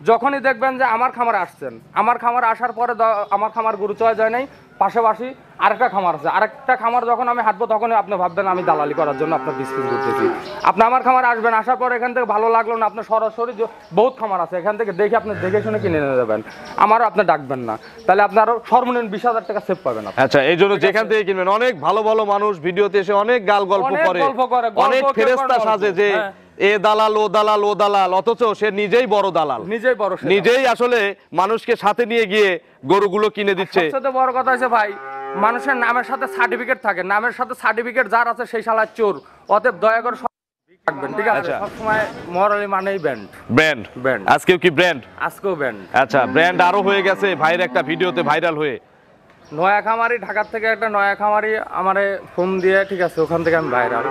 যখনই দেখবেন যে আমার খামারে আসছেন, আমার খামারে আসার পরে আমার খামার গরু চয়ে যায় নাই, পাশাপাশি আরেকটা খামার আছে, আরেকটা খামার যখন আমি হাঁটবো তখনই আপনি ভাববেন আমি দালালি করার জন্য আপনার বিজনেস করতেছি। আপনি আমার খামারে আসবেন, আসার পর এখান থেকে ভালো লাগলো না, আপনার সরাসরি বহুত খামার আছে, এখান থেকে দেখে আপনি দেখে শুনে কিনে নিয়ে যাবেন, আমারও আপনি ডাকবেন না, তাহলে আপনারও সর্বনিম্ন 20,000 টাকা সেভ পাবেন। আচ্ছা, এই জন্য যেখান থেকে কিনবেন, অনেক ভালো ভালো মানুষ ভিডিওতে এসে অনেক গাল গল্প করে, অনেক ফেরেশতা সাজে যে এ দালাল ও দালাল ও দালাল, অথচ সে নিজেই বড় দালাল, নিজেই আসলে মানুষকে সাথে নিয়ে গিয়ে গরুগুলো কিনে দিচ্ছে। সবচেয়ে বড় কথা হচ্ছে ভাই, মানুষের নামের সাথে সার্টিফিকেট থাকে, নামের সাথে সার্টিফিকেট যার আছে সেই শালা চোর, অতএব দয়া করে থাকবেন, ঠিক আছে? সবসময় মরালি মানেই ব্র্যান্ড। আজকেও কি ব্র্যান্ড? আজকেও ব্র্যান্ড। আচ্ছা, ব্র্যান্ড আরো হয়ে গেছে ভাইয়ের একটা ভিডিওতে ভাইরাল হয়ে। নয়া খামারি, ঢাকার থেকে একটা নয়া খামারি আমারে ফোন দিয়ে, ঠিক আছে, ওখান থেকে আমি ভাইরাল।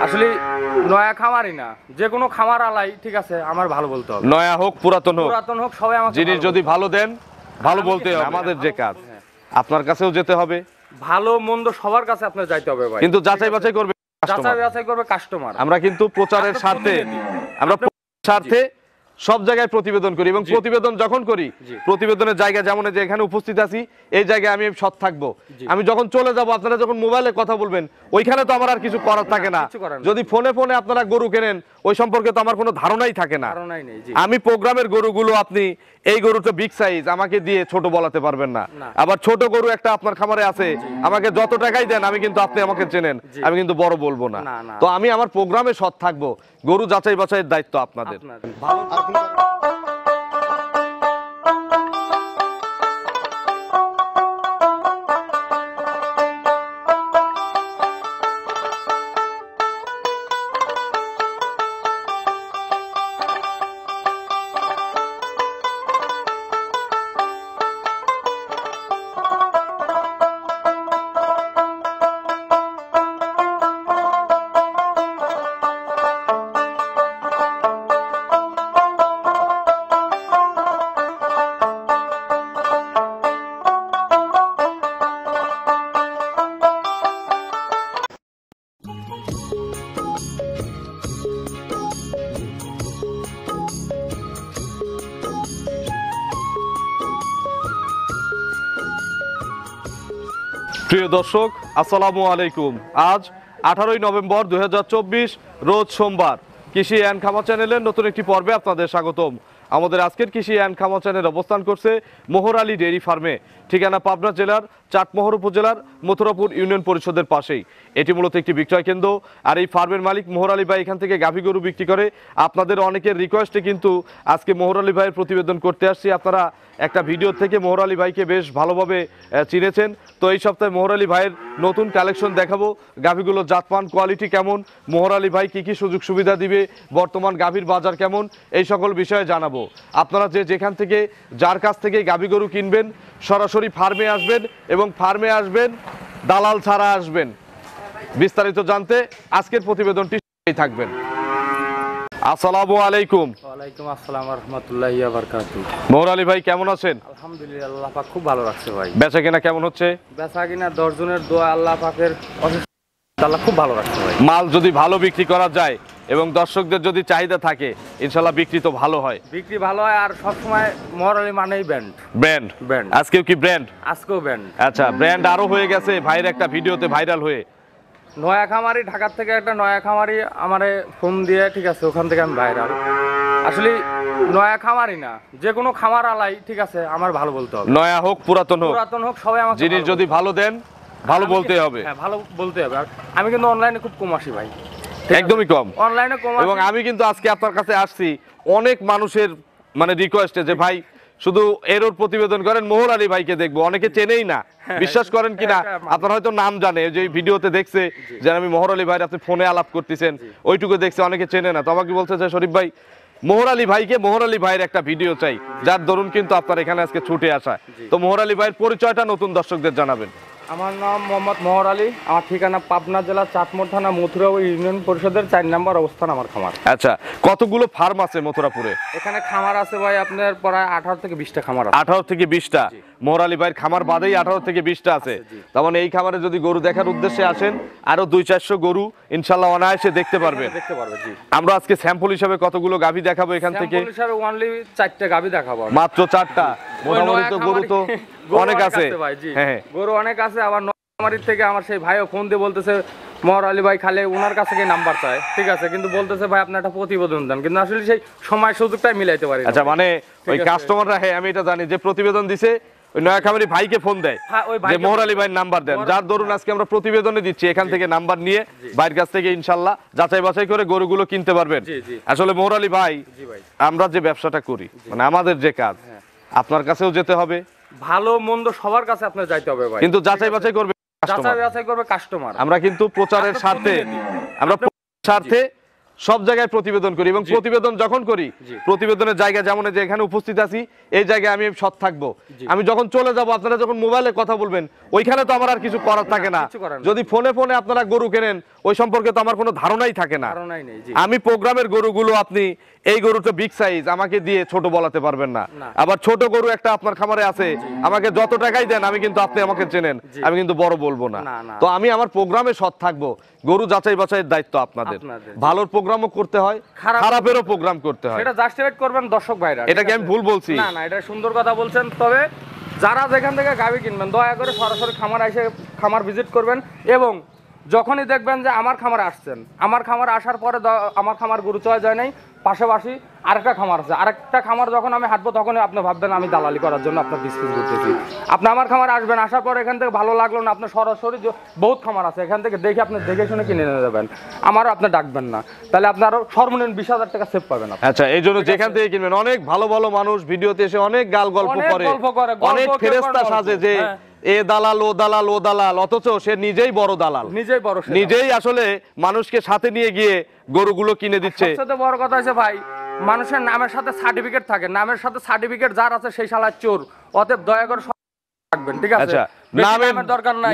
আসলে নয়া খামারি না, যে কোনো খামার আলাই, ঠিক আছে, আমার ভালো বলতে হবে, নয়া হোক পুরাতন হোক সবাই আমাকে জিনিস যদি ভালো দেন ভালো বলতে হবে। আমাদের যে কাজ, আপনার কাছেও যেতে হবে, ভালো মন্দ সবার কাছে আপনার যাইতে হবে ভাই, কিন্তু যাচাই বাছাই করবে কাস্টমার। আমরা কিন্তু প্রচারের স্বার্থে, আমরা স্বার্থে সব জায়গায় প্রতিবেদন করি, এবং প্রতিবেদন যখন করি, প্রতিবেদনের জায়গা যেমন যে এখানে উপস্থিত আছি, এই জায়গায় আমি সৎ থাকবো। আমি যখন চলে যাব, আপনারা যখন মোবাইলে কথা বলবেন, ওইখানে তো আমার আর কিছু করার থাকে না। যদি ফোনে ফোনে আপনারা গরু কেনেন, ওই সম্পর্কে তো আমার কোনো ধারণাই থাকে না। আমি প্রোগ্রামের গরুগুলো, আপনি এই গরুটা বিগ সাইজ, আমাকে দিয়ে ছোট বলাতে পারবেন না। আবার ছোট গরু একটা আপনার খামারে আছে, আমাকে যত টাকাই দেন, আমি কিন্তু, আপনি আমাকে চেনেন, আমি কিন্তু বড় বলবো না। তো আমি আমার প্রোগ্রামে সৎ থাকবো, গরু যাচাই বাছাইয়ের দায়িত্ব আপনাদের। প্রিয় দর্শক, আসসালামু আলাইকুম। আজ 18ই নভেম্বর 2024, রোজ সোমবার। কৃষি অ্যান্ড খামার চ্যানেলের নতুন একটি পর্বে আপনাদের স্বাগতম। আমাদের আজকের কৃষি অ্যান্ড খামার চ্যানেল অবস্থান করছে মোহরালী ডেইরি ফার্মে, ঠিকানা পাবনা জেলার চাটমোহর উপজেলার মথুরাপুর ইউনিয়ন পরিষদের পাশেই। এটি মূলত একটি বিক্রয় কেন্দ্র, আর এই ফার্মের মালিক মোহরালী ভাই এখান থেকে গাভী গরু বিক্রি করে। আপনাদের অনেকের রিকোয়েস্টে কিন্তু আজকে মোহরালী ভাইয়ের প্রতিবেদন করতে আসছি। আপনারা একটা ভিডিও থেকে মোহরালী ভাইকে বেশ ভালোভাবে চিনেছেন, তো এই সপ্তাহে মোহরালী ভাইয়ের নতুন কালেকশন দেখাবো। গাভীগুলোর জাতমান কোয়ালিটি কেমন, মোহরালী ভাই কি কি সুযোগ সুবিধা দিবে, বর্তমান গাভীর বাজার কেমন, এই সকল বিষয়ে জানাবো। আপনারা যেখান থেকে, যার কাছ থেকে গাভী গরু কিনবেন, সরাসরি ফার্মে আসবেন, এবং ফার্মে আসবেন, দালাল ছাড়া আসবেন। বিস্তারিত জানতে আজকের প্রতিবেদনটি থাকবেন। আসসালামু আলাইকুম। ওয়ালাইকুম আসসালাম ওয়া রাহমাতুল্লাহি ওয়া বারাকাতুহু। মোহরালী ভাই কেমন আছেন? আলহামদুলিল্লাহ, আল্লাহ পাক খুব ভালো রাখছে ভাই। বেচা কেনা কেমন হচ্ছে? বেচা কিনা 10 জনের দোয়া, আল্লাহ পাকের আল্লাহ খুব ভালো রাখছে ভাই। মাল যদি ভালো বিক্রি করা যায় এবং দর্শকদের যদি চাহিদা থাকে, ইনশাআল্লাহ বিক্রি তো ভালো হয়। বিক্রি ভালো হয়, আর সব সময় মোহরালী মানেই ব্র্যান্ড। আজকেও কি ব্র্যান্ড? আজকেও ব্র্যান্ড। আচ্ছা, ব্র্যান্ড আরো হয়ে গেছে ভাইয়ের একটা ভিডিওতে ভাইরাল হয়ে। নয়া খামারি, ঢাকার থেকে একটা নয়া খামারি আমারে ফোন দিয়ে, ঠিক আছে, ওখান থেকে আমি ভাইরাল। আসলে নয়া খামারি না, যে কোনো খামার আলাই, ঠিক আছে, আমার ভালো বলতে হবে, নয়া হোক পুরাতন হোক সবাই আমাকে জিনিস যদি ভালো দেন ভালো বলতে হবে। হ্যাঁ, ভালো বলতে হবে। আর আমি কিন্তু অনলাইনে খুব কম আসি ভাই, একদমই কম, অনলাইনে কম। এবং আমি কিন্তু আজকে আপনার কাছে আসছি অনেক মানুষের মানে রিকোয়েস্টে, যে ভাই শুধু এরর প্রতিবেদন করেন, মোহরালী ভাইকে দেখবো। অনেকে চেনেই না, বিশ্বাস করেন কিনা, আপনার হয়তো নাম জানে, যে ভিডিওতে দেখছে যে আমি মোহরালী ভাই, আপনি ফোনে আলাপ করতেছেন, ওইটুকু দেখছে, অনেকে চেনে না। তো আমাকে বলছে যে শরীফ ভাই, মোহরালী ভাইকে, মোহরালী ভাইয়ের একটা ভিডিও চাই, যার দরুন কিন্তু আপনার এখানে আজকে ছুটে আসা। তো মোহরালী ভাইয়ের পরিচয়টা নতুন দর্শকদের জানাবেন। আমার নাম মোহাম্মদ মোহর আলী, আমার ঠিকানা পাবনা জেলা চাটমোড় থানা মথুরাপুর ইউনিয়ন পরিষদের 4 নম্বর অবস্থান আমার খামার। আচ্ছা, কতগুলো ফার্ম আছে মথুরাপুরে? এখানে খামার আছে ভাই আপনার প্রায় 18 থেকে 20টা খামার আছে। 18 থেকে 20টা? মোহর আলী ভাইয়ের খামার বাদেই 18 থেকে 20টা আছে। তার মানে এই খামারে যদি গরু দেখার উদ্দেশ্যে আসেন, আরো 200-400 গরু ইনশাআল্লাহ অনায়াসে দেখতে পারবেন। দেখতে পারবে জি। আমরা আজকে স্যাম্পল হিসাবে কতগুলো গাভী দেখাবো এখান থেকে? স্যাম্পল হিসাবে অনলি 4টা গাভী দেখাবো। মাত্র 4টা? মোটামুটি তো গরু তো অনেক আছে ভাই জি। হ্যাঁ, গরু অনেক আছে। আবার নয়ামারির থেকে আমার সেই ভাইও ফোন দিয়ে বলতেছে মোহর আলী ভাই খালে ওনার কাছে গিয়ে নাম্বার চায়, ঠিক আছে, কিন্তু বলতেছে ভাই আপনি একটা প্রতিবেদন দেন, কিন্তু আসলে সেই সময় সুযোগটাই মিলাইতে পারি না। আচ্ছা, মানে ওই কাস্টমাররা, হ্যাঁ আমি এটা জানি, যে প্রতিবেদন দিছে ওই নয়াখামারি ভাইকে ফোন দেয় যে মোহর আলী ভাইয়ের নাম্বার দেন, যার দরুন আজকে আমরা প্রতিবেদনে দিচ্ছি, এখান থেকে নাম্বার নিয়ে ভাইয়ের কাছ থেকে ইনশাআল্লাহ যাচাই বাছাই করে গরুগুলো কিনতে পারবেন। আসলে মোহর আলী ভাই, আমরা যে ব্যবসাটা করি, মানে আমাদের যে কাজ, আপনার কাছেও যেতে হবে, ভালো মন্দ সবার কাছে আপনার যাইতে হবে ভাই, কিন্তু যাচাই বাছাই করবে কাস্টমার। আমরা কিন্তু প্রচারের স্বার্থে, আমরা স্বার্থে সব জায়গায় প্রতিবেদন করি, এবং প্রতিবেদন যখন করি, প্রতিবেদনের জায়গা যেমন যে এখানে উপস্থিত আছি, এই জায়গায় আমি সৎ থাকবো। আমি যখন চলে যাব, আপনারা যখন মোবাইলে কথা বলবেন, ওইখানে তো আমার আর কিছু করার থাকে না। যদি ফোনে ফোনে আপনারা গরু কেনেন, ওই সম্পর্কে তো আমার কোনো ধারণাই থাকে না। আমি প্রোগ্রামের গরুগুলো, আপনি এই গরুটা বিগ সাইজ আমাকে দিয়ে ছোট বলাতে পারবেন না। আবার ছোট গরু একটা আপনার খামারে আছে, আমাকে যত টাকাই দেন, আমি কিন্তু, আপনি আমাকে চেনেন, আমি কিন্তু বড় বলবো না। তো আমি আমার প্রোগ্রামে সৎ থাকবো। গরু যাচাই বাছাইয়ের দায়িত্ব আপনাদের। ভালোর প্রোগ্রামও করতে হয়, খারাপেরও প্রোগ্রাম করতে হয়। এটা জাস্টিফাইড করবেন দর্শক ভাইরা। এটা কি আমি ভুল বলছি? না না, এটা সুন্দর কথা বলছেন। তবে যারা যেখান থেকে গাভী কিনবেন, দয়া করে সরাসরি খামার এসে খামার ভিজিট করবেন, এবং যখনই দেখবেন যে আমার খামারে আসছেন, আমার খামার আসার পরে আমার খামার গরু চয় যায় নাই, পাশাপাশি আরেকটা খামার আছে, আরেকটা খামার যখন আমি হাঁটবো, তখনই আপনি ভাববেন আমি দালালি করার জন্য আপনার ডিসপ্লেস করতেছি। আপনি আমার খামার আসবেন, আসার পরে এখান থেকে ভালো লাগলো না, আপনার সরাসরি বহুত খামার আছে, এখান থেকে দেখে আপনি দেখে শুনে কিনে নিয়ে যাবেন, আমারও আপনি ডাকবেন না, তাহলে আপনার সর্বনিম্ন 20,000 টাকা সেভ পাবেন। আচ্ছা, এই জন্য যেখান থেকে কিনবেন, অনেক ভালো ভালো মানুষ ভিডিওতে এসে অনেক গাল গল্প করে, অনেক ফেরেশতা সাজে যে এ দালাল, ও দালাল, ও দালাল, অথচ সে নিজেই বড় দালাল, নিজেই আসলে মানুষকে সাথে নিয়ে গিয়ে গরুগুলো কিনে দিচ্ছে। সবচেয়ে বড় কথা হচ্ছে ভাই, মানুষের নামের সাথে সার্টিফিকেট থাকে, নামের সাথে সার্টিফিকেট যার আছে সেই শালা চোর। অতএব দয়া করে রাখবেন, ঠিক আছে? আচ্ছা,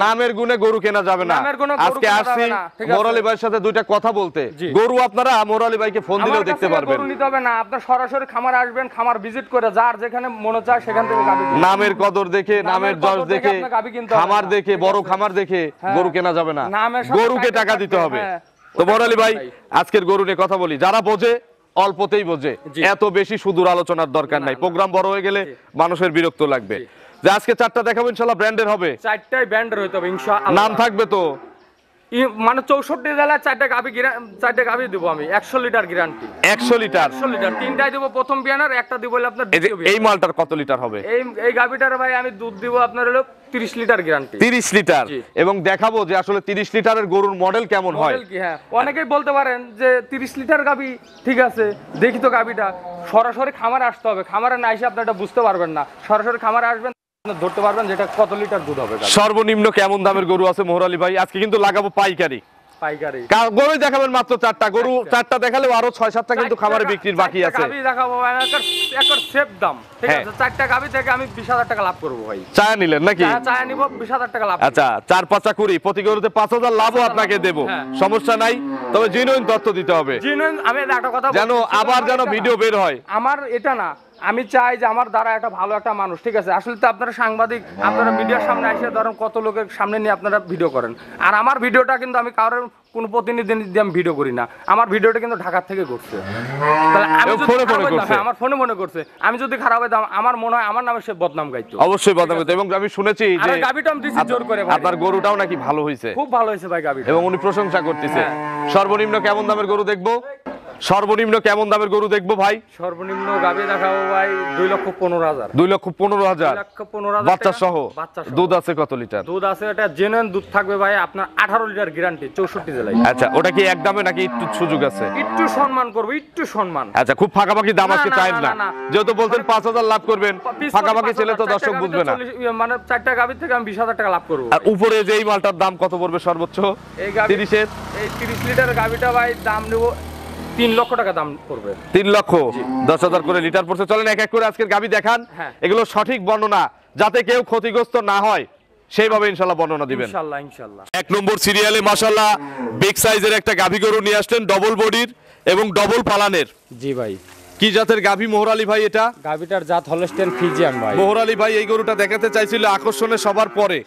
নামের গুণে গরু কেনা যাবে না। আজকে আসছি মোহর আলী ভাইয়ের সাথে দুইটা কথা বলতে। গরু আপনারা মোহর আলী ভাইকে ফোন দিলেও দেখতে পারবেন। গরু নিতে হবে না, আপনার সরাসরি খামার আসবেন, খামার ভিজিট করে যার যেখানে মনে চায় সেখান থেকে গাভী কিনবেন। নামের কদর দেখে, নামের যশ দেখে, খামার দেখে, বড় খামার দেখে গরু কেনা যাবে না, গরুকে টাকা দিতে হবে। তো মোহর আলী ভাই, আজকের গরু নিয়ে কথা বলি। যারা বোঝে অল্পতেই বোঝে, এত বেশি সুদূর আলোচনার দরকার নাই। প্রোগ্রাম বড় হয়ে গেলে মানুষের বিরক্ত লাগবে। যে আজকে 4টা দেখাবো, ইনশাআল্লাহ ব্র্যান্ডের হবে, 4টাই ব্র্যান্ডের হইতে হবে ইনশাআল্লাহ। নাম থাকবে তো, মানে 64 জেলায় 4টা গাভী দেব আমি, 100 লিটার গ্যারান্টি। 100 লিটার? 100 লিটার। 3টাই দেব প্রথম বিয়ানার, একটা দিব হলো আপনার দ্বিতীয় বিয়ানার। এই মালটার কত লিটার হবে? এই গাভীটার ভাই আমি দুধ দিব আপনার হলো 30 লিটার গ্যারান্টি। 30 লিটার? এবং দেখাবো যে আসলে 30 লিটারের গরুর মডেল কেমন হয়। মডেল কি? হ্যাঁ, অনেকেই বলতে পারেন যে 30 লিটার গাভী, ঠিক আছে, দেখি তো গাভীটা। সরাসরি খামারে আসতে হবে, খামারে না এসে আপনি এটা বুঝতে পারবেন না। সরাসরি খামারে আসবেন, ধরতে পারবেন যেটা কত লিটার দুধ হবে। সর্বনিম্ন কেমন দামের গরু আছে মোহর আলী ভাই? আজকে কিন্তু লাগাবো পাইকারি। গরু দেখাবেন মাত্র 4টা। গরু 4টা দেখালেও আরো 6-7টা কিন্তু খামারে বিক্রির বাকি আছে। গাভী দেখাবো একর সেফ দাম, ঠিক আছে? 4টা গাভী থেকে আমি 20,000 টাকা লাভ করব ভাই। চায়া নিলেন নাকি? চায়া নিব, 20,000 টাকা লাভ। আচ্ছা, 4-5 কুড়ি, প্রতি গরুতে 5,000 লাভও আপনাকে দেব, সমস্যা নাই। তবে জেনুইন তথ্য দিতে হবে, জেনুইন। আমি একটা কথা যেন আবার যেন ভিডিও বের হয়। আমার এটা না, আমি চাই যে আমার দ্বারা একটা ভালো একটা মানুষ, ঠিক আছে? আসলে তো আপনারা সাংবাদিক, আপনারা মিডিয়ার সামনে এসে ধরেন কত লোকের সামনে নিয়ে আপনারা ভিডিও করেন। আর আমার ভিডিওটা কিন্তু আমি কারোর কোনো প্রতিনিধি দিয়ে আমি ভিডিও করি না, আমার ভিডিওটা কিন্তু ঢাকার থেকে করছে। আমার ফোনে মনে করছে, আমি যদি খারাপ হইতাম, আমার মনে হয় আমার নামে সে বদনাম গাইতো। অবশ্যই বদনাম গাইতো। এবং আমি শুনেছি যে গাভীটা আমি দিছি জোর করে ভাই। আপনার গরুটাও নাকি ভালো হইছে, খুব ভালো হইছে ভাই গাভীটা, এবং উনি প্রশংসা করতেছে। সর্বনিম্ন কেমন দামের গরু দেখবো? সর্বনিম্ন কেমন দামের গরু দেখবো ভাই? সর্বনিম্ন গাভী দেখাবো ভাই 2,15,000। 2,15,000 বাচ্চা সহ? দুধ আছে কত লিটার? দুধ আছে, এটা জেনুইন দুধ থাকবে ভাই আপনার 18 লিটার গ্যারান্টি, 64 জেলায়। আচ্ছা, ওটা কি এক দামে নাকি একটু সুযোগ আছে? একটু সম্মান করব, একটু সম্মান। আচ্ছা, খুব ফাঁকাফাঁকি দাম আজকে চাই না, যেহেতু বলতেন 5,000 লাভ করবেন, ফাঁকাফাঁকি ছেলে তো দর্শক বুঝবে না। মানে 4টা গাভী থেকে আমি 20,000 টাকা লাভ করব। আর উপরে যে এই মালটার দাম কত পড়বে সর্বোচ্চ? এই গাভী 30 এই 30 লিটার গাভীটা ভাই দাম নেব 3 লক্ষ টাকা দাম পড়বে। 3 লক্ষ 10,000 করে লিটার পড়ছে। চলেন এক এক করে আজকের গাভী দেখান, এগুলো সঠিক বর্ণনা, যাতে কেউ ক্ষতিগ্রস্ত না হয় সেইভাবে ইনশাল্লাহ বর্ণনা দিবেন। ইনশাল্লাহ ইনশাল্লাহ। 1 নম্বর সিরিয়ালে মাশাআল্লাহ বিগ সাইজের একটা গাভী গরু নিয়ে আসলেন, ডবল বডির এবং ডবল পালানের। জি ভাই। কি জাতের গাভী মোহর আলী ভাই এটা? গাভিটার জাত হলস্টেইন ফ্রিজিয়ান ভাই। মোহর আলী ভাই এই গরুটা দেখাতে চাইছিল আকর্ষণে সবার পরে,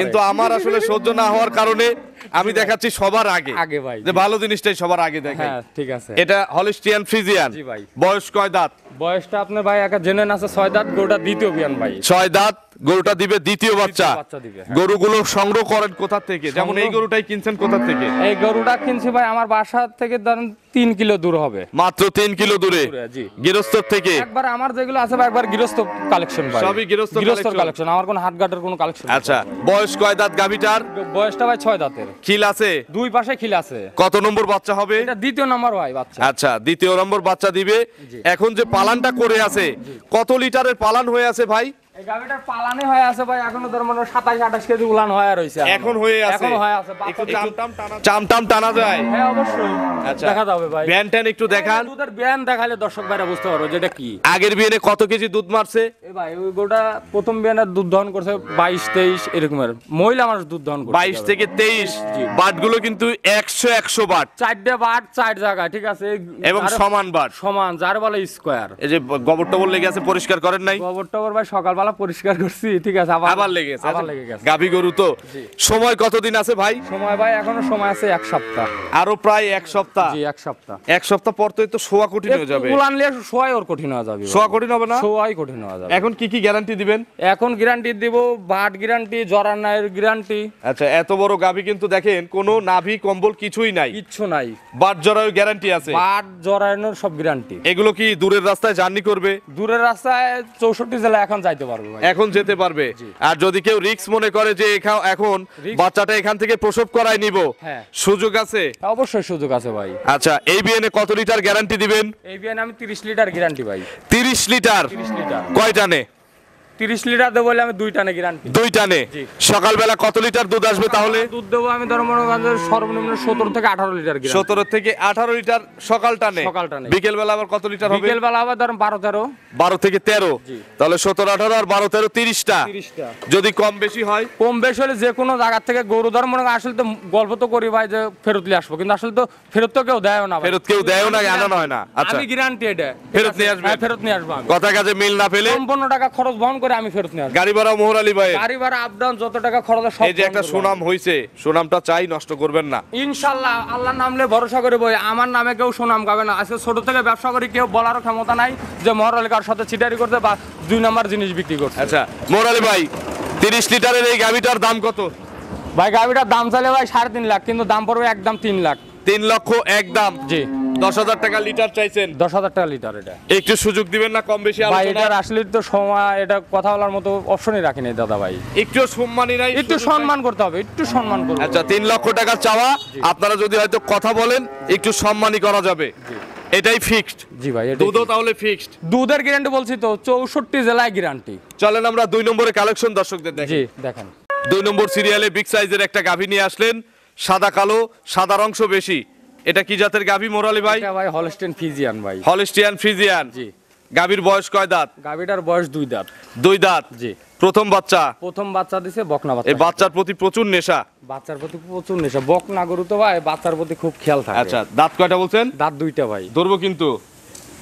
কিন্তু আমার আসলে সহ্য না হওয়ার কারণে আমি দেখাচ্ছি সবার আগে। আগে ভাই, যে ভালো জিনিসটাই সবার আগে দেখাই। হ্যাঁ ঠিক আছে। এটা হলস্টিয়ান ফ্রিজিয়ান। জি ভাই। বয়স কয় দাঁত? বয়সটা আপনার ভাই একা জেনে আছে 6 দাঁত, গরুটা দ্বিতীয় বিয়ান ভাই। 6 দাঁত, গরুটা দিবে দ্বিতীয় বাচ্চা। বাচ্চা দিবে। গরুগুলো সংগ্রহ করেন কোথা থেকে? যেমন এই গরুটাই কিনছেন কোথা থেকে? এই গরুটা কিনছি ভাই আমার বাসা থেকে ধরেন 3 কিলো দূর হবে। মাত্র 3 কিলো দূরে? জি। গৃহস্থর থেকে? একবার আমার যেগুলো আছে ভাই একবার গৃহস্থ কালেকশন ভাই। সবই গৃহস্থ কালেকশন, আমার কোনো হাটঘাটের কোনো কালেকশন। আচ্ছা, বয়স কয় দাঁত গাভিটার? বয়সটা ভাই 6 দাঁতের। খিল আছে? দুই পাশে খিল আছে। কত নম্বর বাচ্চা হবে? এটা দ্বিতীয় নাম্বার ভাই বাচ্চা। আচ্ছা, দ্বিতীয় নম্বর বাচ্চা দিবে। এখন যে পালানটা করে আছে, কত লিটারের পালান হয়ে আছে ভাই? এই গাভিটার পালানে হয়ে আছে ভাই এখনো ধর মনে 27-28 কেজি উলান হয়ে রইছে। এখন হয়ে আছে? এখন হয়ে আছে। একটু চামটাম টানা যায়? হ্যাঁ অবশ্যই। আচ্ছা, দেখা যাবে ভাই। ব্যান ট্যান একটু দেখান। দুধের ব্যান দেখালে দর্শক ভাইরা বুঝতে পারবে যেটা কি। আগের বিয়ানে কত কেজি দুধ মারছে? এই ভাই ওই গোটা প্রথম বিয়ানের দুধ দহন করছে 22-23 এরকমের। মহিলা মানুষ দুধ দহন করছে 22 থেকে 23। জি। বাটগুলো কিন্তু 100 বাট। 4টে বাট 4 জায়গায়, ঠিক আছে? এবং সমান বাট। সমান, যার বলে স্কয়ার। এই যে গোবর টবর লেগে আছে, পরিষ্কার করেন নাই? গোবর টবর ভাই সকালবেলা পরিষ্কার করছি, ঠিক আছে? আবার লেগে গেছে? আবার লেগে গেছে। গাভী গরু তো। জি। সময় কতদিন আছে ভাই? সময় ভাই এখনো সময় আছে 1 সপ্তাহ। আরো প্রায় 1 সপ্তাহ। জি 1 সপ্তাহ। 1 সপ্তাহ পর তো সোয়া কঠিন হয়ে যাবে। উলান লিয়ে শোয়াই ওর কঠিন হয়ে যাবে। সোয়া কঠিন হবে না? শোয়াই কঠিন হয়ে যাবে। এখন কি কি গ্যারান্টি দিবেন? এখন গ্যারান্টি দিব, বাট গ্যারান্টি, জরানায়ের গ্যারান্টি। আচ্ছা, এত বড় গাভী কিন্তু দেখেন কোনো নাভি কম্বল কিছুই নাই, কিচ্ছু নাই। বাট জরায়ু গ্যারান্টি আছে? বাট জরানোর সব গ্যারান্টি। এগুলো কি দূরের রাস্তায় জার্নি করবে? দূরের রাস্তায় 64 জেলা এখন যাইতে পারবে ভাই। এখন যেতে পারবে। আর যদি কেউ রিস্ক মনে করে যে এখন বাচ্চাটা এখান থেকে প্রসব করাই নিব, হ্যাঁ। সুযোগ আছে? অবশ্যই সুযোগ আছে ভাই। আচ্ছা, এই বিয়ানে কত লিটার গ্যারান্টি দিবেন? এই বিয়ানে আমি 30 লিটার গ্যারান্টি ভাই। 30 লিটার? 30 লিটার। কয় টানে? 30 লিটার দেবো বলে আমি 2 টানে গ্যারান্টি। 2 টানে? জি। সকালবেলা কত লিটার দুধ আসবে তাহলে? দুধ দেবো আমি ধর্মগঞ্জের সর্বনিম্ন 17 থেকে 18 লিটার গ্যারান্টি। 17 থেকে 18 লিটার সকাল টানে? সকাল টানে। বিকেল বেলা আবার কত লিটার হবে? বিকেল বেলা আবার ধরেন 12-13। 12 থেকে 13? জি। তাহলে 17 18 আর 12 13 30টা। 30টা। যদি কম বেশি হয়? কম বেশি হলে যে কোনো জায়গা থেকে গরু ধর্ম আসলে তো গল্প তো করি ভাই যে ফেরত নিয়ে আসবো, কিন্তু আসলে তো ফেরত তো কেউ দেয় না ভাই। ফেরত কেউ দেয়ও না, আনানো হয় না। আচ্ছা, আমি গ্যারান্টি এটা। ফেরত নিয়ে আসবেন? হ্যাঁ, ফেরত নিয়ে আসবো আমি। কথা কাজে মিল না পেলে সম্পূর্ণ টাকা খরচ বহন করে আমি ফেরত নিয়ে আসবো। গাড়ি ভাড়া মোহর আলী ভাই? গাড়ি ভাড়া আপ ডাউন যত টাকা খরচ হয় সব এই যে একটা বহন করবো সুনাম হইছে, সুনামটা চাই, নষ্ট করবেন না ইনশাআল্লাহ। আল্লাহর নামলে ভরসা করে বই, আমার নামে কেউ সুনাম গাবে না। আজকে ছোট থেকে ব্যবসা করি, কেউ বলারও ক্ষমতা নাই যে মোহর আলী কার সাথে চিটারি করতে বা 2 নাম্বার জিনিস বিক্রি করছে। আচ্ছা, মোহর আলী ভাই 30 লিটারের এই গাভিটার দাম কত? ভাই গাভিটার দাম চাইলে ভাই 3.5 লাখ, কিন্তু দাম পড়বে একদম 3 লাখ। 3 লক্ষ একদম? জি। 10,000 টাকা লিটার চাইছেন? 10,000 টাকা লিটার। এটা একটু সুযোগ দিবেন না, কম বেশি ভাই আলোচনা? এটার আসলে তো সময়, এটা কথা বলার মতো অপশনই রাখি নাই দাদা ভাই। একটু সম্মানই নাই? একটু সম্মান করতে হবে, একটু সম্মান করব। আচ্ছা, 3 লক্ষ টাকা চাওয়া, আপনারা যদি হয়তো কথা বলেন একটু সম্মানই করা যাবে, এটাই ফিক্সড? জি ভাই। দুধও তাহলে ফিক্সড? দুধের গ্যারান্টি বলছি তো, 64 জেলায় গ্যারান্টি। চলেন আমরা 2 নম্বরে কালেকশন দর্শকদের দেখি। জি দেখেন। 2 নম্বর সিরিয়ালে বিগ সাইজের একটা গাভী নিয়ে আসলেন, সাদা কালো, সাদার অংশ বেশি। এটা কি জাতের গাভী মোহর আলী ভাই? এটা ভাই হলস্টেইন ফ্রিজিয়ান ভাই। Holstein Friesian? জি। গাভীর বয়স কয় দাঁত? গাভিটার বয়স 2 দাঁত। 2 দাঁত? জি। প্রথম বাচ্চা? প্রথম বাচ্চা দিছে বকনা বাচ্চা। এই বাচ্চার প্রতি প্রচুর নেশা? বাচ্চার প্রতি প্রচুর নেশা। বকনা গরু তো ভাই বাচ্চার প্রতি খুব খেয়াল থাকে। আচ্ছা, দাঁত কয়টা বলছেন? দাঁত 2টা ভাই। ধরবো কিন্তু?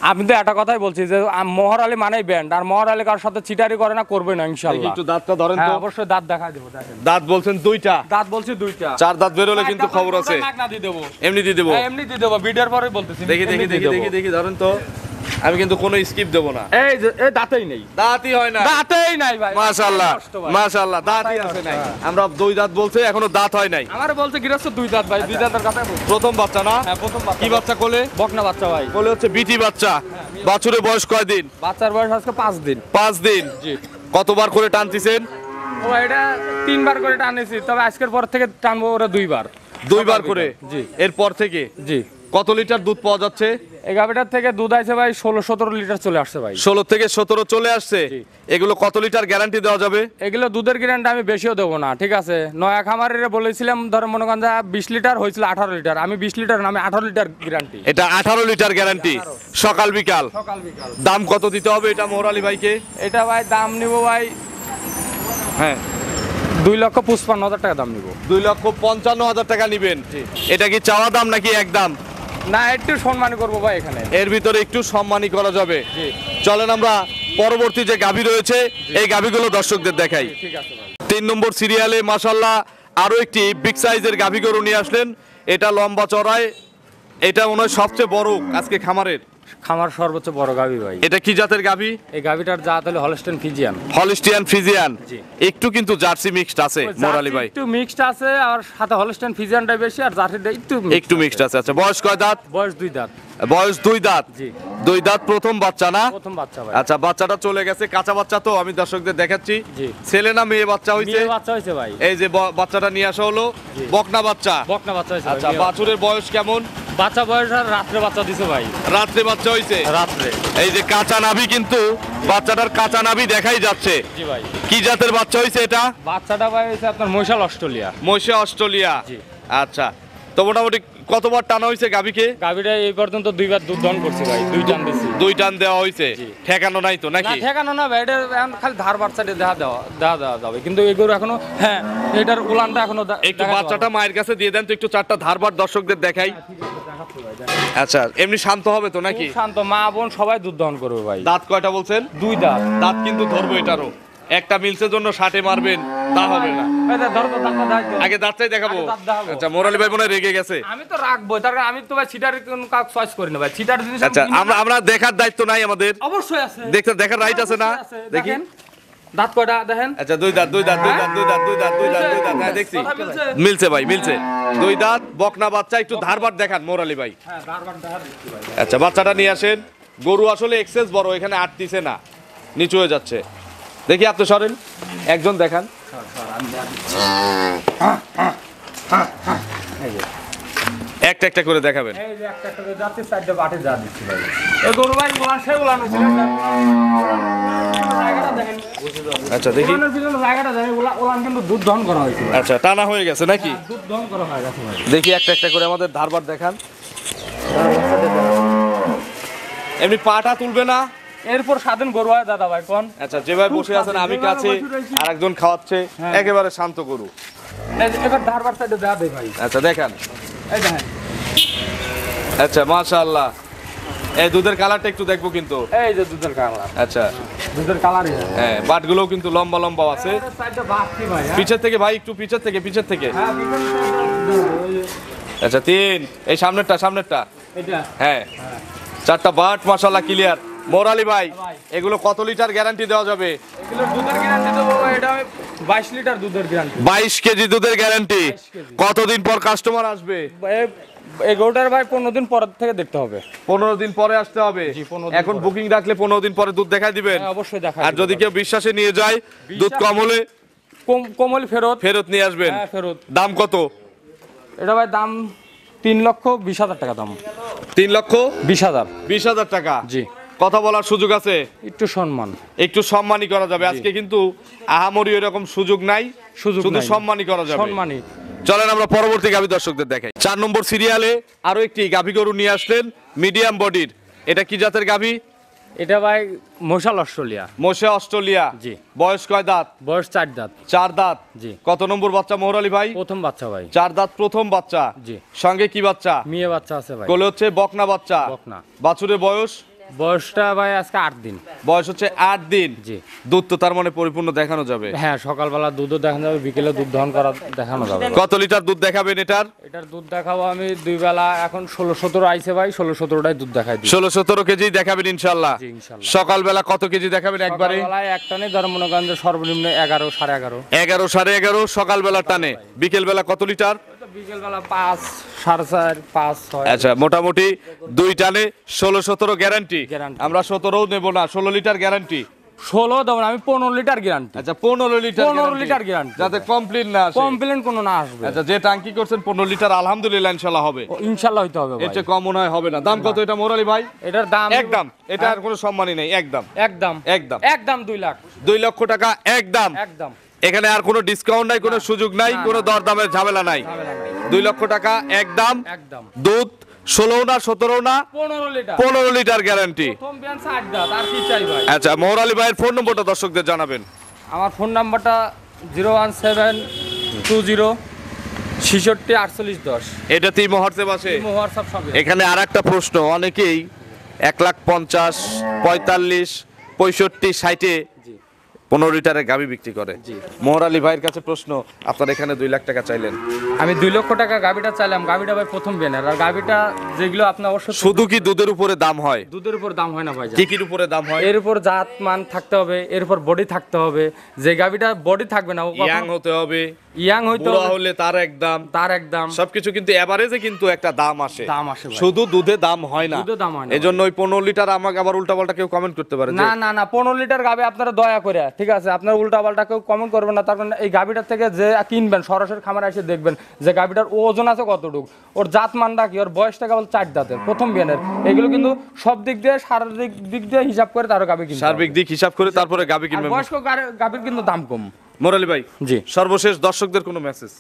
আমি তো একটা কথাই বলছি যে মোহর আলী মানেই ব্যান্ড, আর মোহর আলী কার সাথে চিটারি করে না, করবে না ইনশাআল্লাহ। একটু দাঁতটা ধরেন তো। হ্যাঁ অবশ্যই দাঁত দেখাই দেবো। দেখেন দাঁত বলছেন 2টা? দাঁত বলছি 2টা। 4 দাঁত বের হলে কিন্তু খবর আছে। না দিয়ে দেবো। এমনি দিয়ে দেবো? হ্যাঁ, এমনি দিয়ে দেবো, ভিডিওর পরে বলতেছি। দেখি দেখি দেখি দেখি দেখি ধরেন তো, আমি কিন্তু কোনো স্কিপ দেবো না। এই যে এই দাঁতেই নেই। দাঁতই হয় না? দাঁতেই নাই ভাই। মাশাআল্লাহ কষ্ট ভাই। মাশাআল্লাহ, দাঁতই আছে নাই। আমরা 2 দাঁত বলছে, এখনো দাঁত হয় নাই। আমারে বলছে গৃহস্থ 2 দাঁত ভাই। 2 দাঁতের কথা বলছি। প্রথম বাচ্চা না? হ্যাঁ প্রথম বাচ্চা। কি বাচ্চা কোলে? বকনা বাচ্চা ভাই। কোলে হচ্ছে বিটি বাচ্চা। বাছুরের বয়স কয় দিন? বাচ্চার বয়স আজকে 5 দিন। 5 দিন? জি। কতবার করে টানতেছেন? ও ভাই এটা 3 বার করে টানেছি, তবে আজকের পর থেকে টানবো ওরা 2 বার। 2 বার করে? জি। এরপর থেকে জি। কত লিটার দুধ পাওয়া যাচ্ছে? এই গাভিটার থেকে দুধ আছে ভাই 16-17 লিটার চলে আসছে ভাই। 16 থেকে 17 চলে আসছে। জি। এগুলো কত লিটার গ্যারান্টি দেওয়া যাবে? এগুলো দুধের গ্যারান্টি আমি বেশিও দেবো না, ঠিক আছে? নয়া খামারের বলেছিলাম ধর মনে করেন 20 লিটার হয়েছিল, 18 লিটার। আমি 20 লিটার না, আমি 18 লিটার গ্যারান্টি। এটা 18 লিটার গ্যারান্টি, সকাল বিকাল? সকাল বিকাল। দাম কত দিতে হবে এটা মোহর আলী ভাইকে? এটা ভাই দাম নিব ভাই, হ্যাঁ 2,55,000 টাকা দাম নিব। 2,55,000 টাকা নিবেন। এটা কি চাওয়া দাম নাকি একদম? না, একটু সম্মান করবো ভাই এখানে। এর ভিতরে একটু সম্মানই করা যাবে। জি। চলেন আমরা পরবর্তী যে গাভী রয়েছে এই গাভীগুলো দর্শকদের দেখাই। ঠিক আছে ভাই। 3 নম্বর সিরিয়ালে মাশাআল্লাহ আরো একটি বিগ সাইজের গাভী গরু নিয়ে আসলেন। এটা লম্বা চড়ায়, এটা মনে হয় সবচেয়ে বড় আজকে খামারের। খামার সর্বোচ্চ বড় গাভী ভাই। এটা কি জাতের গাভী? এই গাভীটার জাত হলো হলস্টেইন ফ্রিজিয়ান। Holstein Friesian. জি। একটু কিন্তু জার্সি মিক্সড আছে মোরালি ভাই। একটু মিক্সড আছে, আর সাথে হলস্টেইন ফ্রিজিয়ানটাই বেশি, আর জার্সিটা একটু মিক্সড আছে। আচ্ছা, বয়স কয় দাঁত? বয়স 2 দাঁত। বয়স 2 দাঁত। জি। 2 দাঁত, প্রথম বাচ্চা না? প্রথম বাচ্চা ভাই। আচ্ছা, বাচ্চাটা চলে গেছে, কাঁচা বাচ্চা তো আমি দর্শকদের দেখাচ্ছি। জি। ছেলে না মেয়ে বাচ্চা হইছে? মেয়ে বাচ্চা হইছে ভাই। এই যে বাচ্চাটা নিয়ে আসা হলো, জি। বকনা বাচ্চা। বকনা বাচ্চা হইছে। আচ্ছা, বাছুরের বয়স কেমন? বাচ্চা বয়স আর রাত্রে বাচ্চা দিছে ভাই। রাত্রে বাচ্চা হইছে? রাত্রে। এই যে কাঁচা নাভি, কিন্তু বাচ্চাটার কাঁচা নাভি দেখাই যাচ্ছে। জি ভাই। কি জাতের বাচ্চা হইছে এটা? বাচ্চাটা ভাই হইছে আপনার মহিষাল অস্ট্রেলিয়া। মহিষা অস্ট্রেলিয়া। জি। আচ্ছা, তো মোটামুটি কতবার টানা হইছে গাভীকে? গাভীটা এই পর্যন্ত 2 বার দুধ দহন করছে ভাই, 2 টান দিছি। 2 টান দেওয়া হইছে? জি। ঠেকানো নাই তো না নাকি? ঠেকানো না ভাই, এটা এখন খালি ধার বাচ্চাটা দেওয়া যাবে, কিন্তু এগুলো এখনো, হ্যাঁ এটার উলানটা এখনো একটু বাচ্চাটা মায়ের কাছে দিয়ে দেন তো, একটু 4টা ধারবার দর্শকদের দেখাই। আচ্ছা, এমনি শান্ত হবে তো নাকি? খুব শান্ত, মা বোন সবাই দুধ দহন করবে ভাই। দাঁত কয়টা বলছেন? 2 দাঁত। দাঁত কিন্তু ধরবো এটারও। একটা মিলসের জন্য 60 মারবেন তা হবে না। এই যে ধরো তো দাঁতটা দাঁড়াই দাও। আগে দাঁতটাই দেখাবো। আগে দাঁত দেখাবো। আচ্ছা, মোরালি ভাই মনে হয় রেগে গেছে। আমি তো রাখবো, তার কারণ আমি তো ভাই চিটার কোনো কাজ চয়েস করি না ভাই, চিটার জিনিস আচ্ছা, আমরা দেখার দায়িত্ব নাই আমাদের? অবশ্যই আছে। দেখার রাইট আছে না? অবশ্যই দেখি। দেখেন দাঁত কয়টা দেখেন। আচ্ছা, 2 দাঁত। হ্যাঁ, দেখছি। কথা মিলছে? মিলছে ভাই, মিলছে। 2 দাঁত, বকনা বাচ্চা। একটু ধারবার দেখান মোরালি ভাই। হ্যাঁ, ধারবার দেখা দিচ্ছি ভাই। আচ্ছা, বাচ্চাটা নিয়ে আসেন। গরু আসলে এক্সেস বড়, এখানে আটতিছে না, নিচু হয়ে যাচ্ছে। দেখি আপনি সরেন, একজন দেখান। একটা একটা করে দেখাবেন। এই যে একটা একটা করে যাচ্ছে, সাইডে বাটে যা দিচ্ছি ভাই। এই গরু ভাই উলান সে উলান হইছিল। জায়গাটা দেখেন। আচ্ছা, দেখি। উলানের পিছনে জায়গাটা দেখেন, উলান কিন্তু দুধ দহন করা হয়েছে ভাই। আচ্ছা, টানা হয়ে গেছে নাকি? দুধ দহন করা হয়ে গেছে ভাই। দেখি একটা একটা করে আমাদের ধারবার দেখান। এমনি পাটা তুলবে না? এরপর স্বাধীন গরু হয় দাদা ভাই কোন। আচ্ছা, যেভাবে বসে আছেন আমি কাছে, আর একজন খাওয়াচ্ছে, হ্যাঁ। একেবারে শান্ত গরু। এই যে এবার ধারবার সাইডে যা দে ভাই। আচ্ছা, দেখান। এই দেখেন। আচ্ছা, মাশাআল্লাহ। এই দুধের কালারটা একটু দেখবো কিন্তু। এই যে দুধের কালার। আচ্ছা, দুধের কালারই। হ্যাঁ, বাটগুলোও কিন্তু লম্বা লম্বা আছে। সাইডে বাড়তি ভাই। হ্যাঁ? পিছের থেকে ভাই, একটু পিছের থেকে। হ্যাঁ, পিছন সাইডে। আচ্ছা, 3। এই সামনেরটা। এটা। হ্যাঁ, 4টা বাট মাশাআল্লাহ ক্লিয়ার। মোরালি ভাই, এগুলো কত লিটার গ্যারান্টি দেওয়া যাবে? এগুলো দুধের গ্যারান্টি দেবো ভাই, এটা আমি 22 লিটার দুধের গ্যারান্টি। 22 কেজি দুধের গ্যারান্টি। 22 কেজি। কতদিন পর কাস্টমার আসবে? এই গরুটার ভাই 15 দিন পর থেকে দেখতে হবে। 15 দিন পরে আসতে হবে। জি, 15 দিন এখন পরে। বুকিং রাখলে 15 দিন পরে দুধ দেখাই দিবেন? হ্যাঁ, অবশ্যই দেখা। আর যদি কেউ বিশ্বাসে নিয়ে যায়, দুধ কম হলে কোমল ফেরত। নিয়ে আসবেন? হ্যাঁ, ফেরত। দাম কত? এটা ভাই দাম 3,20,000 টাকা দাম। 3,20,000 20,000 টাকা। জি। কথা বলার সুযোগ আছে? একটু সম্মান। একটু সম্মানই করা যাবে। আজকে কিন্তু আহামরি এরকম সুযোগ নাই, সুযোগ শুধু নাই। সম্মানই করা যাবে। সম্মানই। চলেন আমরা পরবর্তী গাভী দর্শকদের দেখাই। 4 নম্বর সিরিয়ালে আরো একটি গাভী গরু নিয়ে আসলেন, মিডিয়াম বডির। এটা কি জাতের গাভী? এটা ভাই মহিষাল অস্ট্রেলিয়া। মহিষা অস্ট্রেলিয়া। জি। বয়স কয় দাঁত? বয়স 4 দাঁত। 4 দাঁত। জি। কত নম্বর বাচ্চা মোহরালি ভাই? প্রথম বাচ্চা ভাই। 4 দাঁত, প্রথম বাচ্চা। জি। সঙ্গে কি বাচ্চা? মেয়ে বাচ্চা আছে ভাই। কোলে হচ্ছে বকনা বাচ্চা। বকনা। বাছুরের বয়স? বয়সটা ভাই আজকে 8 দিন। বয়স হচ্ছে 8 দিন। জি। দুধ তো তার মানে পরিপূর্ণ দেখানো যাবে। হ্যাঁ, সকালবেলা দুধও দেখানো যাবে, বিকেলে দুধ দহন করা দেখানো যাবে। কত লিটার দুধ দেখাবেন এটার? এটার দুধ দেখাবো আমি 2 বেলা, এখন 16-17 আইছে ভাই, 16-17টাই দুধ দেখাই দিই। 16-17 কেজি দেখাবেন ইনশাআল্লাহ। জি, ইনশাআল্লাহ। সকালবেলা কত কেজি দেখাবেন একবারে? সকালবেলায় একটানে ধর মনে করেন যে সর্বনিম্ন 11, 11.5। 11, 11.5 সকালবেলা টানে। বিকেল বেলা কত লিটার? বিকেল বেলা 5, 4.5, 5, 6। আচ্ছা, মোটামুটি 2 টানে 16-17 গ্যারান্টি। Guarantee। আমরা 17ও নেব না, 16 লিটার গ্যারান্টি। 16 দেবো না, আমি 15 লিটার গ্যারান্টি। আচ্ছা, 15 লিটার 15 লিটার গ্যারান্টি, যাতে কমপ্লিট না আসে। কমপ্লেন কোনো না আসবে। আচ্ছা, যে টাঙ্কি করছেন 15 লিটার আলহামদুলিল্লাহ ইনশাআল্লাহ হবে। ইনশাআল্লাহ হইতে হবে এর ভাই। চেয়ে কম মনে হয় হবে না। দাম কত এটা মোরালি ভাই? এটার দাম একদম, এটা আর কোনো সম্মানই নেই, একদম। একদম 2 লাখ। 2 লক্ষ টাকা একদম। একদম। এখানে আর কোনো ডিসকাউন্ট নাই, কোনো সুযোগ নাই, কোনো দরদামের ঝামেলা নাই। 2 লক্ষ টাকা একদম। একদম। দুধ 16 না 17 না 15 লিটার। 15 litre guarantee. প্রথম বিয়ান 60 দাঁত, আর কি চাই ভাই? আচ্ছা, মোহর আলী ভাইয়ের ফোন নম্বরটা দর্শকদের জানাবেন। আমার ফোন নাম্বারটা 01720 66 48 10 এটাতেই হোয়াটসঅ্যাপ আছে। হোয়াটসঅ্যাপ সবই আছে। এখানে আর একটা প্রশ্ন, অনেকেই 1,50,000, 45, 65, 60 জি 15 লিটারের গাভী বিক্রি করে। জি। মোহর আলী ভাইয়ের কাছে প্রশ্ন, আপনার এখানে 2 লাখ টাকা চাইলেন, আমি 2 লক্ষ টাকা গাবিটা চাইলাম। গাবিটা ভাই প্রথম বেনার, আর গাবিটা যেগুলো আপনার অবশ্য শুধু কি দুধের উপরে দাম হয়? দুধের উপর দাম হয় না ভাই। কি কির উপরে দাম হয়? এর উপর জাত মান থাকতে হবে, এর উপর বডি থাকতে হবে। যে গাবিটা বডি থাকবে না, ও ইয়াং হতে হবে, ইয়াং হইতে বুড়ো হবে, হলে তার এক দাম, তার একদম সবকিছু কিন্তু এভারেজে কিন্তু একটা দাম আসে। দাম আসে ভাই। শুধু দুধে দাম হয় না। দুধে দাম হয় না। এজন্য ওই 15 লিটার আমাকে আবার উল্টাপাল্টা কেউ কমেন্ট করতে পারে যে না না না 15 লিটার গাবি আপনারা দয়া করে, ঠিক আছে, আপনার উল্টা পাল্টা কেউ কমেন্ট করবেন না। তার কারণ এই গাবিটার থেকে যে কিনবেন সরাসরি খামারে এসে দেখবেন যে গাবিটার ওজন আছে কতটুকু, ওর জাত মানটা কি, ওর বয়সটা কেবল 4 দাঁতের প্রথম বিয়ানের। এগুলো কিন্তু সব দিক দিয়ে শারীরিক দিক দিয়ে হিসাব করে তারও গাবি কিনতে হবে। সার্বিক দিক হিসাব করে তারপরে গাভী আর কিনবেন। বয়স্ক গাবির কিন্তু দাম কম। মোরালি ভাই, জি সর্বশেষ দর্শকদের কোনো মেসেজ?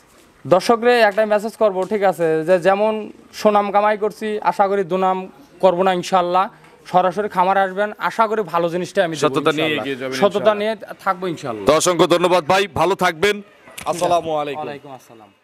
দর্শকরে একটা মেসেজ করব, ঠিক আছে, যে যেমন সুনাম কামাই করছি, আশা করি দুনাম করবো না ইনশাল্লাহ। সরাসরি খামারে আসবেন, আশা করি ভালো জিনিসটা আমি দেব সততা নিয়ে ইনশাআল্লাহ। এগিয়ে যাবেন সততা ইনশাআল্লাহ। নিয়ে থাকবো ইনশাল্লাহ। তো অসংখ্য ধন্যবাদ ভাই, ভালো থাকবেন। আসসালামু আলাইকুম। ওয়ালাইকুম আসসালাম।